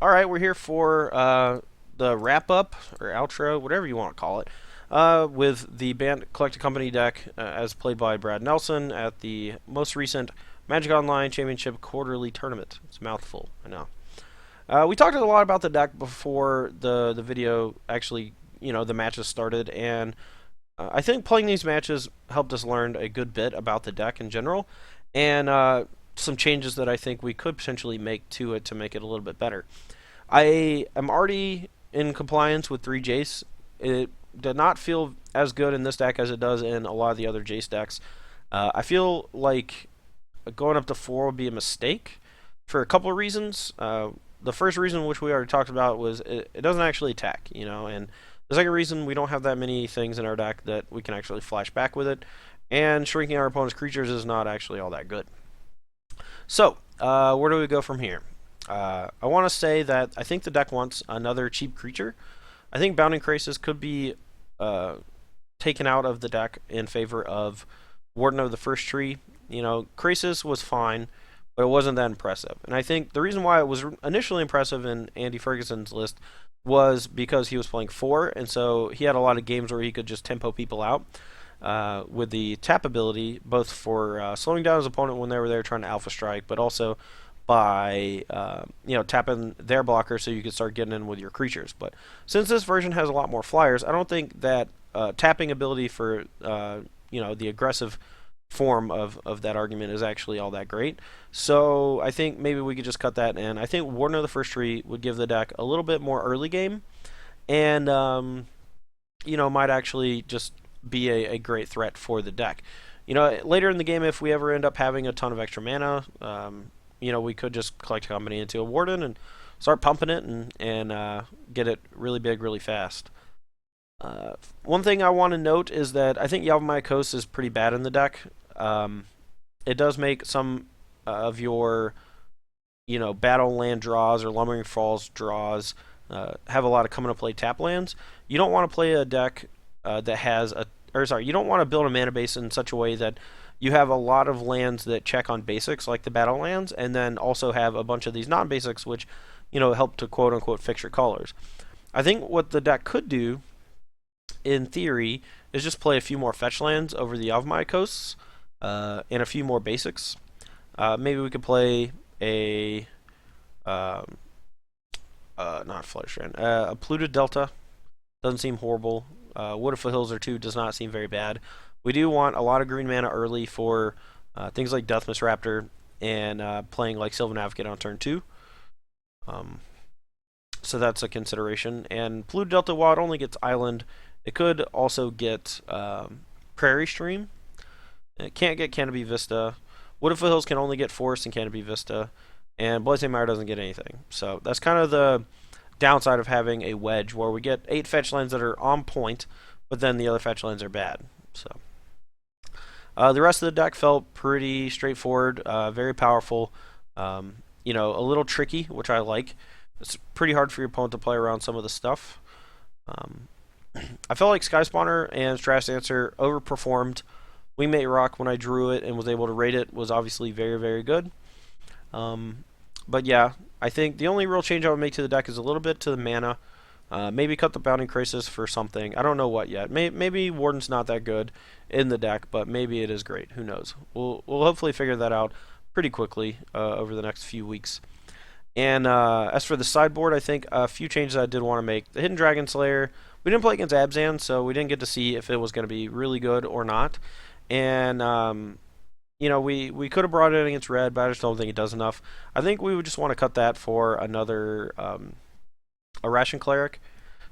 Alright, we're here for the wrap up, or outro, whatever you want to call it, with the Bant Collected Company deck as played by Brad Nelson at the most recent Magic Online Championship Quarterly Tournament. It's a mouthful, I know. We talked a lot about the deck before the video actually, the matches started, and I think playing these matches helped us learn a good bit about the deck in general, and some changes that I think we could potentially make to it to make it a little bit better. I am already in compliance with 3 Jace. It did not feel as good in this deck as it does in a lot of the other Jace decks. I feel like going up to 4 would be a mistake for a couple of reasons. The first reason, which we already talked about, was it doesn't actually attack, and the second reason, we don't have that many things in our deck that we can actually flash back with it, and shrinking our opponent's creatures is not actually all that good. So, where do we go from here? I want to say that I think the deck wants another cheap creature. I think Bounding Krasis could be taken out of the deck in favor of Warden of the First Tree. Krasis was fine, but it wasn't that impressive. And I think the reason why it was initially impressive in Andy Ferguson's list was because he was playing 4, and so he had a lot of games where he could just tempo people out with the tap ability, both for slowing down his opponent when they were there trying to alpha strike, but also by tapping their blocker so you could start getting in with your creatures. But since this version has a lot more flyers, I don't think that tapping ability for the aggressive form of that argument is actually all that great. So I think maybe we could just cut that in. I think Warden of the First Tree would give the deck a little bit more early game, and might actually just be a great threat for the deck. Later in the game, if we ever end up having a ton of extra mana, we could just collect a company into a Warden and start pumping it and get it really big really fast. One thing I want to note is that I think Yavimaya Coast is pretty bad in the deck. It does make some of your battle land draws or Lumbering Falls draws have a lot of coming to play tap lands. You don't want to play a deck that has you don't want to build a mana base in such a way that you have a lot of lands that check on basics like the battle lands, and then also have a bunch of these non-basics which help to quote unquote fix your colors. I think what the deck could do in theory is just play a few more fetch lands over the Yavimaya Coasts and a few more basics. Maybe we could play a not Flutterstrand, a Polluted Delta. Doesn't seem horrible. Wood of Foothills or 2 does not seem very bad. We do want a lot of green mana early for things like Deathmist Raptor and playing like Sylvan Advocate on turn 2. So that's a consideration. And Polluted Delta, while it only gets Island, it could also get Prairie Stream. It can't get Canopy Vista. Wood of Foothills can only get Forest and Canopy Vista. And Blazing Mire doesn't get anything. So that's kind of the downside of having a wedge where we get 8 fetch lands that are on point, but then the other fetch lands are bad. So the rest of the deck felt pretty straightforward, very powerful, a little tricky, which I like. It's pretty hard for your opponent to play around some of the stuff. I felt like Sky Spawner and Stratus Dancer overperformed. Wingmate Rock, when I drew it and was able to rate it, was obviously very, very good. But yeah, I think the only real change I would make to the deck is a little bit to the mana. Maybe cut the Bounding Krasis for something. I don't know what yet. Maybe Warden's not that good in the deck, but maybe it is great. Who knows? We'll hopefully figure that out pretty quickly over the next few weeks. And as for the sideboard, I think a few changes I did want to make. The Hidden Dragon Slayer, we didn't play against Abzan, so we didn't get to see if it was going to be really good or not. And we could have brought it in against Red, but I just don't think it does enough. I think we would just want to cut that for another a Ration Cleric.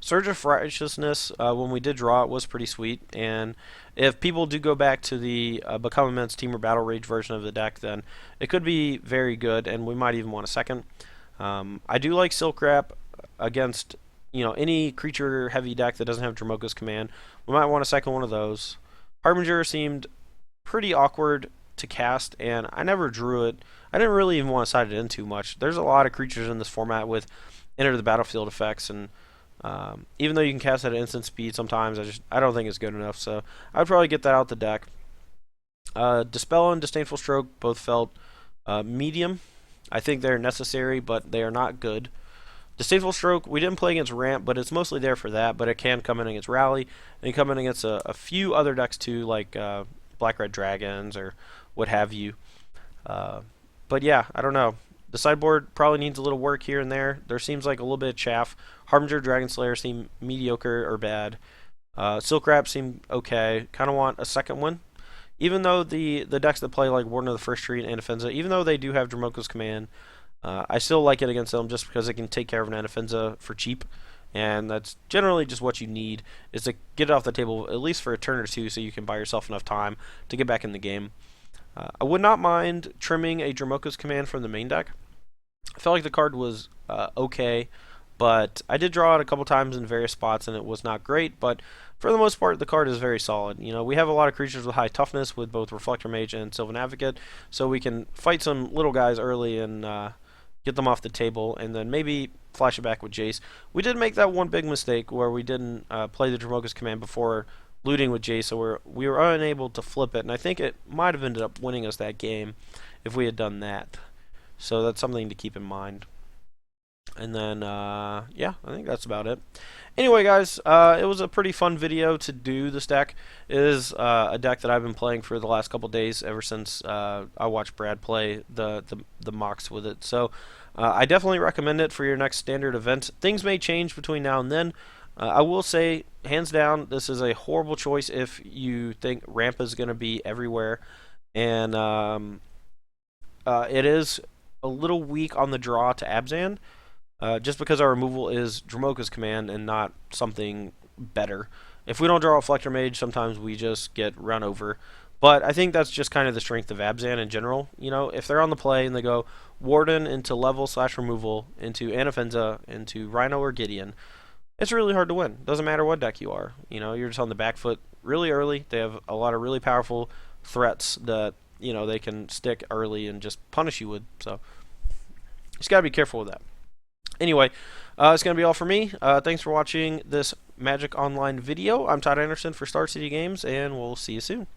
Surge of Righteousness, when we did draw it, was pretty sweet. And if people do go back to the Become Immense Team or Battle Rage version of the deck, then it could be very good, and we might even want a second. I do like Silk Wrap against any creature heavy deck that doesn't have Dramoka's Command. We might want a second one of those. Harbinger seemed pretty awkward to cast, and I never drew it. I didn't really even want to side it in too much. There's a lot of creatures in this format with enter the battlefield effects, and even though you can cast at instant speed sometimes, I don't think it's good enough, so I'd probably get that out the deck. Dispel and Disdainful Stroke both felt medium. I think they're necessary, but they are not good. Distasteful Stroke, we didn't play against Ramp, but it's mostly there for that, but it can come in against Rally, and it can come in against a few other decks too, like Black Red Dragons or what have you. Uh, but yeah, I don't know. The sideboard probably needs a little work here and there. There seems like a little bit of chaff. Harbinger, Dragon Slayer seem mediocre or bad. Silk Wrap seem okay. Kind of want a second one. Even though the decks that play like Warden of the First Tree and Anafenza, even though they do have Dromoko's Command, I still like it against them just because it can take care of an Anafenza for cheap. And that's generally just what you need, is to get it off the table at least for a turn or two so you can buy yourself enough time to get back in the game. I would not mind trimming a Dromoko's Command from the main deck. I felt like the card was okay, but I did draw it a couple times in various spots and it was not great, but for the most part the card is very solid. You know, we have a lot of creatures with high toughness with both Reflector Mage and Sylvan Advocate, so we can fight some little guys early and get them off the table, and then maybe flash it back with Jace. We did make that one big mistake where we didn't play the Dromoko's Command before looting with Jace, so we were unable to flip it, and I think it might have ended up winning us that game if we had done that. So that's something to keep in mind. And then, yeah, I think that's about it. Anyway, guys, it was a pretty fun video to do this deck. It is a deck that I've been playing for the last couple days, ever since I watched Brad play the mocks with it. So I definitely recommend it for your next standard event. Things may change between now and then. I will say, hands down, this is a horrible choice if you think Ramp is going to be everywhere. And it is a little weak on the draw to Abzan. Just because our removal is Dromoka's Command and not something better. If we don't draw a Reflector Mage, sometimes we just get run over. But I think that's just kind of the strength of Abzan in general. You know, if they're on the play and they go Warden into level/removal, into Anafenza, into Rhino or Gideon, it's really hard to win. Doesn't matter what deck you are. You know, you're just on the back foot really early. They have a lot of really powerful threats that, you know, they can stick early and just punish you with. So, just got to be careful with that. Anyway, it's going to be all for me. Thanks for watching this Magic Online video. I'm Todd Anderson for Star City Games, and we'll see you soon.